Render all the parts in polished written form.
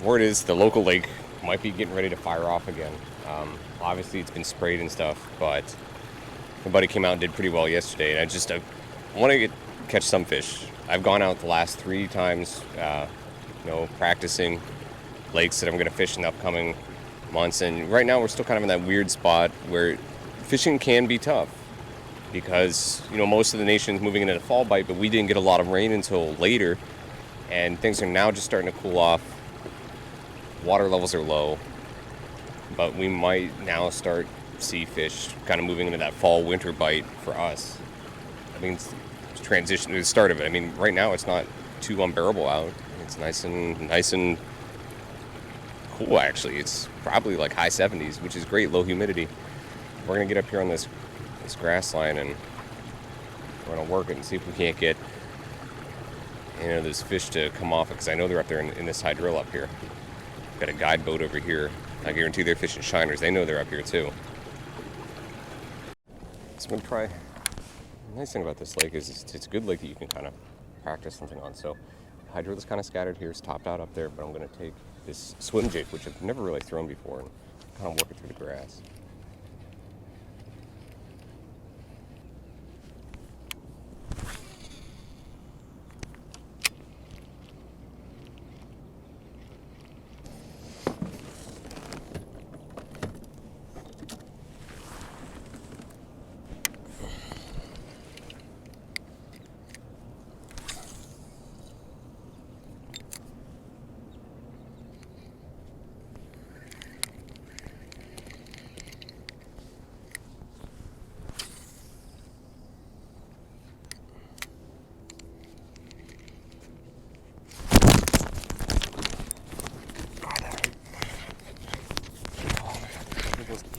word is the local lake might be getting ready to fire off again. Obviously, it's been sprayed and stuff, but my buddy came out and did pretty well yesterday, and I want to catch some fish. I've gone out the last 3 times, practicing lakes that I'm going to fish in the upcoming months, and right now we're still kind of in that weird spot where fishing can be tough because, most of the nation's moving into the fall bite, but we didn't get a lot of rain until later, and things are now just starting to cool off. Water levels are low, but we might now start see fish kind of moving into that fall winter bite for us. I mean, it's transition to the start of it. I mean, right now it's not too unbearable out. It's nice and cool actually. It's probably like high 70s, which is great, low humidity. We're gonna get up here on this grass line and we're gonna work it and see if we can't get those fish to come off it, because I know they're up there in this high drill up here. Got a guide boat over here. I guarantee they're fishing shiners. They know they're up here too. So I'm gonna try. The nice thing about this lake is it's a good lake that you can kind of practice something on. So hydro is kind of scattered here. It's topped out up there, but I'm gonna take this swim jig, which I've never really thrown before, and kind of work it through the grass.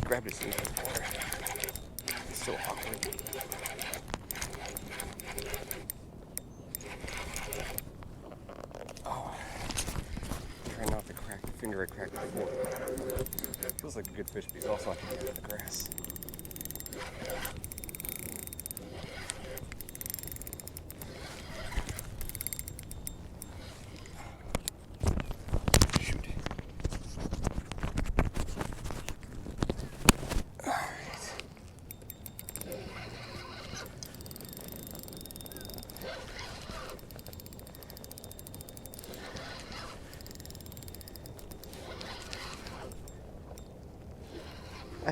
Grabbed it in the water. It's so awkward. Oh, try not to crack the finger I cracked before. Feels like a good fish, but he's also not going to get in the grass.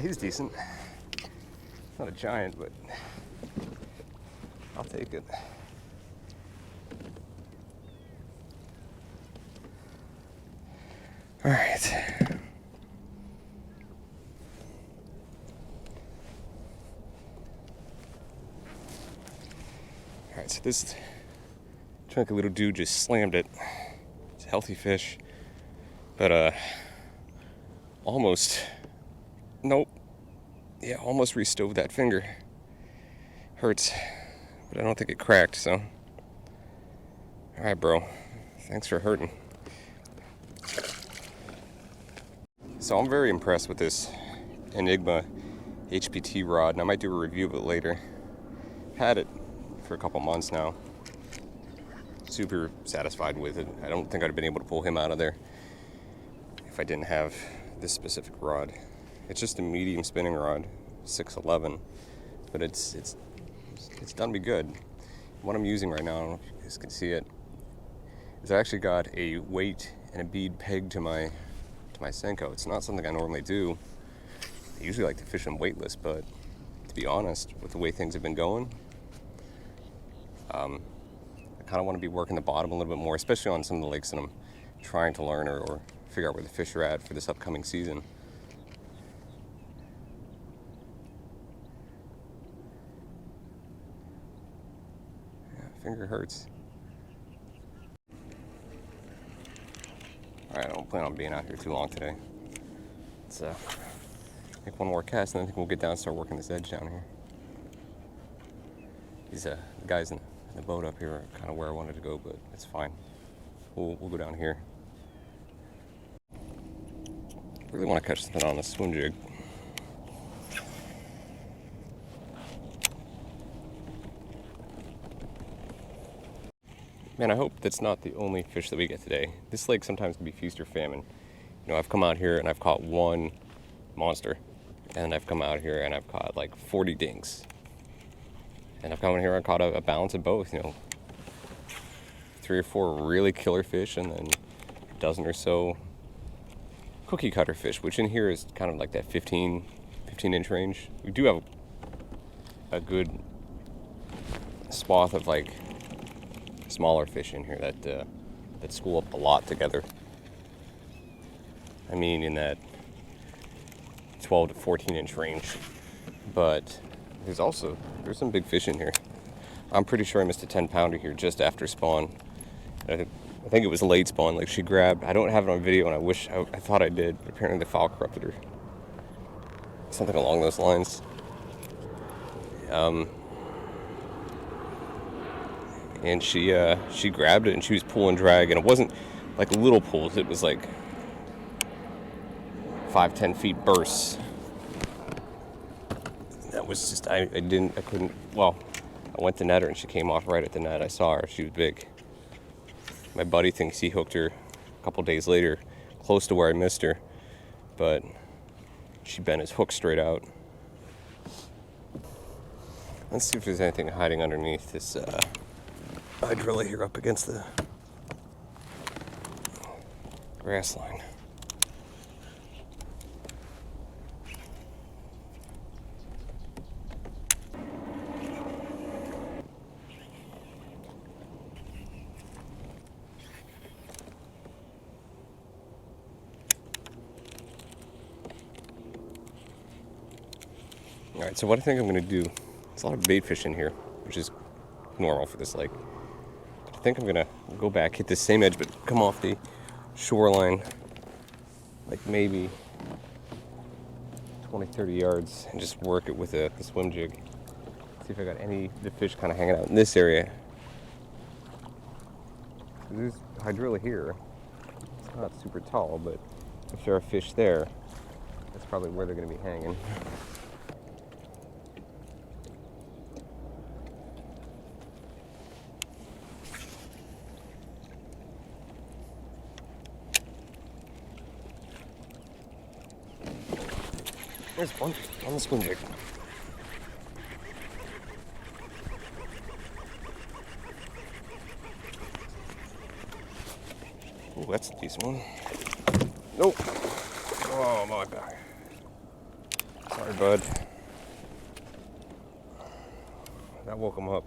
He's decent. Not a giant, but I'll take it. All right. All right, so this chunky little dude just slammed it. It's a healthy fish, but almost. Nope. Yeah, almost re-stoved that finger. Hurts, but I don't think it cracked, so. Alright, bro. Thanks for hurting. So I'm very impressed with this Enigma HPT rod, and I might do a review of it later. Had it for a couple months now. Super satisfied with it. I don't think I'd have been able to pull him out of there if I didn't have this specific rod. It's just a medium spinning rod, 611, but it's done me good. What I'm using right now, I don't know if you guys can see it, is I actually got a weight and a bead pegged to my Senko. It's not something I normally do. I usually like to fish them weightless, but to be honest, with the way things have been going, I kind of want to be working the bottom a little bit more, especially on some of the lakes that I'm trying to learn or figure out where the fish are at for this upcoming season. Finger hurts. Alright, I don't plan on being out here too long today. Let's make one more cast and then I think we'll get down and start working this edge down here. These the guys in the boat up here are kind of where I wanted to go, but it's fine. We'll go down here. Really want to catch something on the swim jig. Man, I hope that's not the only fish that we get today. This lake sometimes can be feast or famine. You know, I've come out here and I've caught one monster. And I've come out here and I've caught like 40 dinks. And I've come out here and caught a balance of both, you know. 3 or 4 really killer fish and then a dozen or so cookie cutter fish, which in here is kind of like that 15-inch range. We do have a good swath of like smaller fish in here that school up a lot together. I mean, in that 12 to 14-inch range. But there's some big fish in here. I'm pretty sure I missed a 10-pounder here just after spawn. I think it was late spawn. Like she grabbed. I don't have it on video, and I thought I did. But apparently the foul corrupted her. Something along those lines. And she grabbed it and she was pulling drag, and it wasn't like little pulls. It was like 5-10 feet bursts. That was just I couldn't. Well, I went to net her and she came off right at the net. I saw her. She was big. My buddy thinks he hooked her a couple days later, close to where I missed her, but she bent his hook straight out. Let's see if there's anything hiding underneath this hydrilla here up against the grass line. Alright, so what I think I'm going to do, there's a lot of bait fish in here, which is normal for this lake. I think I'm going to go back, hit this same edge, but come off the shoreline, like maybe 20-30 yards, and just work it with a swim jig. See if I got any of the fish kind of hanging out in this area. There's hydrilla here. It's not super tall, but if there are fish there, that's probably where they're going to be hanging. There's one on the swim jig. Oh, that's a decent one. Nope. Oh my God. Sorry, bud. That woke him up.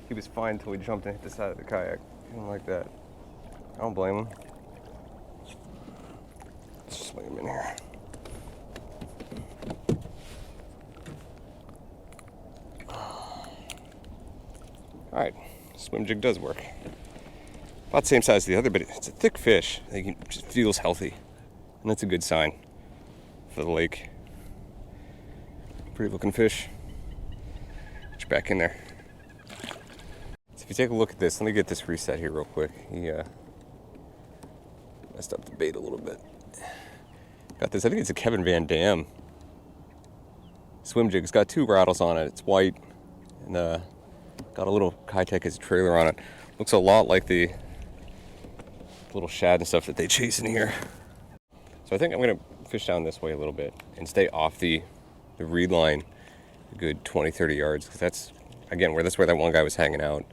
He was fine until he jumped and hit the side of the kayak. He didn't like that. I don't blame him. Let's just swing him in here. Alright, swim jig does work. About the same size as the other, but it's a thick fish. It just feels healthy. And that's a good sign for the lake. Pretty looking fish. Get you back in there. So if you take a look at this, let me get this reset here real quick. He messed up the bait a little bit. Got this, I think it's a Kevin Van Dam swim jig. It's got 2 rattles on it. It's white and got a little Kitech as a trailer on it. Looks a lot like the little shad and stuff that they chase in here. So I think I'm going to fish down this way a little bit and stay off the reed line a good 20-30 yards, because that's, again, that's where that one guy was hanging out.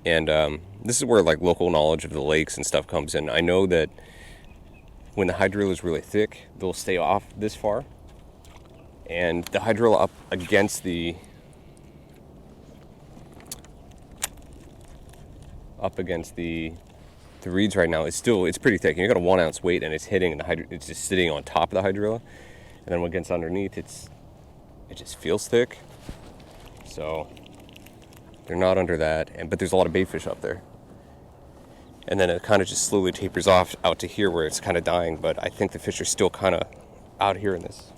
And this is where like local knowledge of the lakes and stuff comes in. I know that when the hydrilla is really thick, they'll stay off this far, and the hydrilla up against the reeds right now it's pretty thick. You got a 1 ounce weight and it's hitting, and it's just sitting on top of the hydrilla, and then when it gets underneath, it just feels thick. So they're not under that, but there's a lot of bait fish up there, and then it kind of just slowly tapers off out to here where it's kind of dying. But I think the fish are still kind of out here in this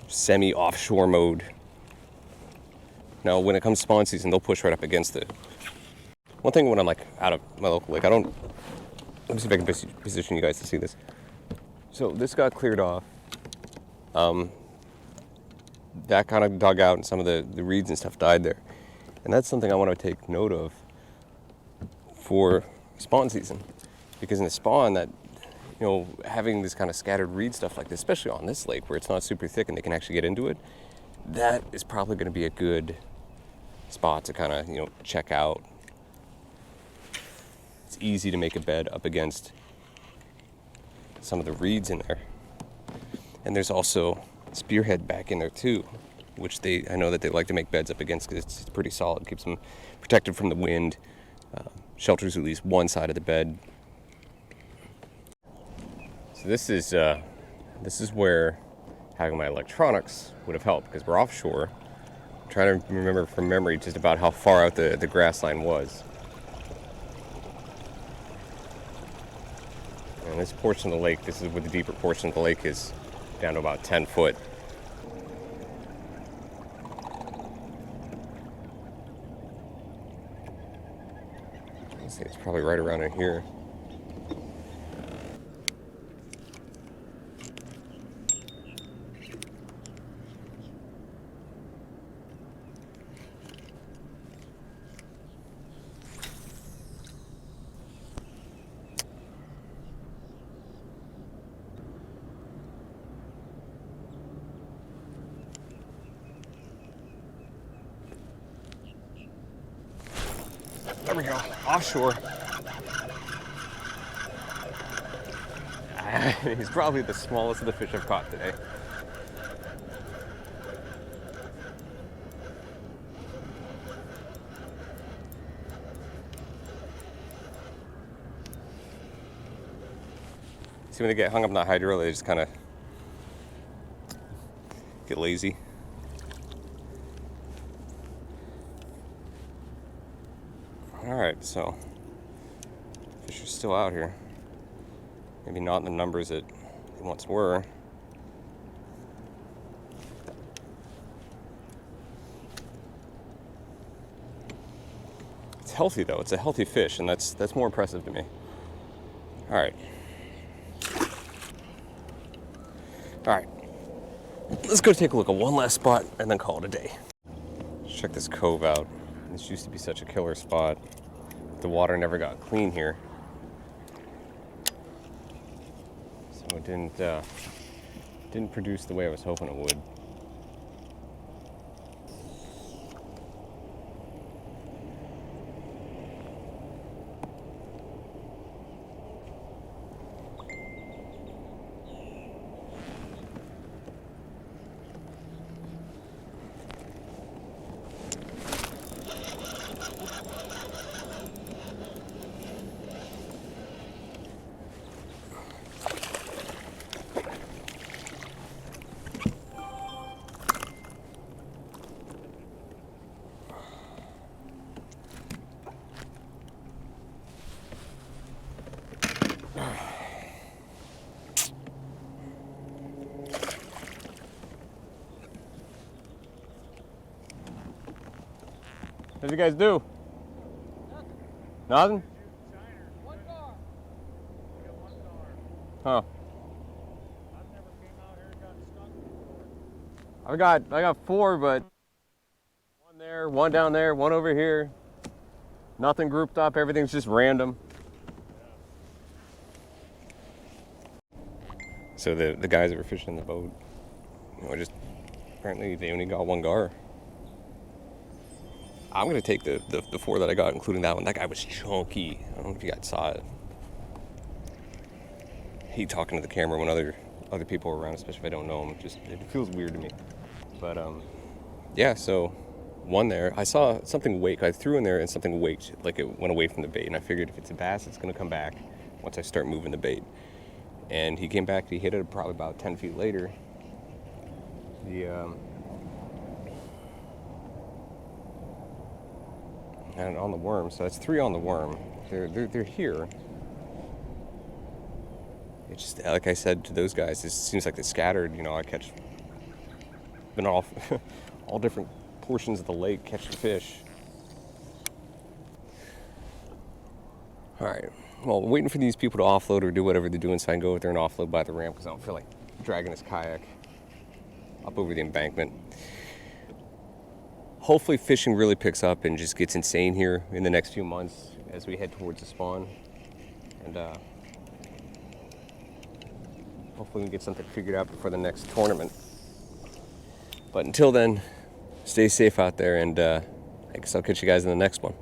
semi-offshore mode. Now when it comes to spawn season, they'll push right up against it. One thing when I'm like out of my local lake, let me see if I can position you guys to see this. So this got cleared off. That kind of dug out, and some of the reeds and stuff died there. And that's something I want to take note of for spawn season. Because in the spawn, that, you know, having this kind of scattered reed stuff like this, especially on this lake where it's not super thick and they can actually get into it, that is probably going to be a good spot to kind of, you know, check out. It's easy to make a bed up against some of the reeds in there. And there's also spearhead back in there too, which I know that they like to make beds up against because it's pretty solid, keeps them protected from the wind, shelters at least one side of the bed. So this is where having my electronics would have helped, because we're offshore. I'm trying to remember from memory just about how far out the grass line was. And this portion of the lake, this is where the deeper portion of the lake is, down to about 10 foot. Let's see, it's probably right around in here. There we go, offshore. He's probably the smallest of the fish I've caught today. See, when they get hung up in the hydro, they just kind of get lazy. Alright, so fish are still out here. Maybe not in the numbers that they once were. It's healthy though, it's a healthy fish, and that's more impressive to me. Alright. Alright. Let's go take a look at one last spot and then call it a day. Let's check this cove out. This used to be such a killer spot. The water never got clean here, so it didn't produce the way I was hoping it would. What did you guys do? Nothing? One gar. We got one gar. Huh. I've never came out here and got skunked before. I got 4, but one there, one down there, one over here. Nothing grouped up, everything's just random. So the guys that were fishing in the boat, you know, just apparently they only got one gar. I'm gonna take the 4 that I got, including that one. That guy was chunky. I don't know if you guys saw it. He talking to the camera when other people are around, especially if I don't know him. It feels weird to me. But yeah. So one there, I saw something wake. I threw in there and something waked, like it went away from the bait. And I figured if it's a bass, it's gonna come back once I start moving the bait. And he came back. He hit it probably about 10 feet later. And on the worm, so that's 3 on the worm. They're here. It's just like I said to those guys. It seems like they're scattered. You know, I catch, been all all different portions of the lake catching fish. All right. Well, waiting for these people to offload or do whatever they're doing, so I can go out there and offload by the ramp because I don't feel like dragging this kayak up over the embankment. Hopefully fishing really picks up and just gets insane here in the next few months, as we head towards the spawn, and hopefully we can get something figured out before the next tournament. But until then, stay safe out there, and I guess I'll catch you guys in the next one.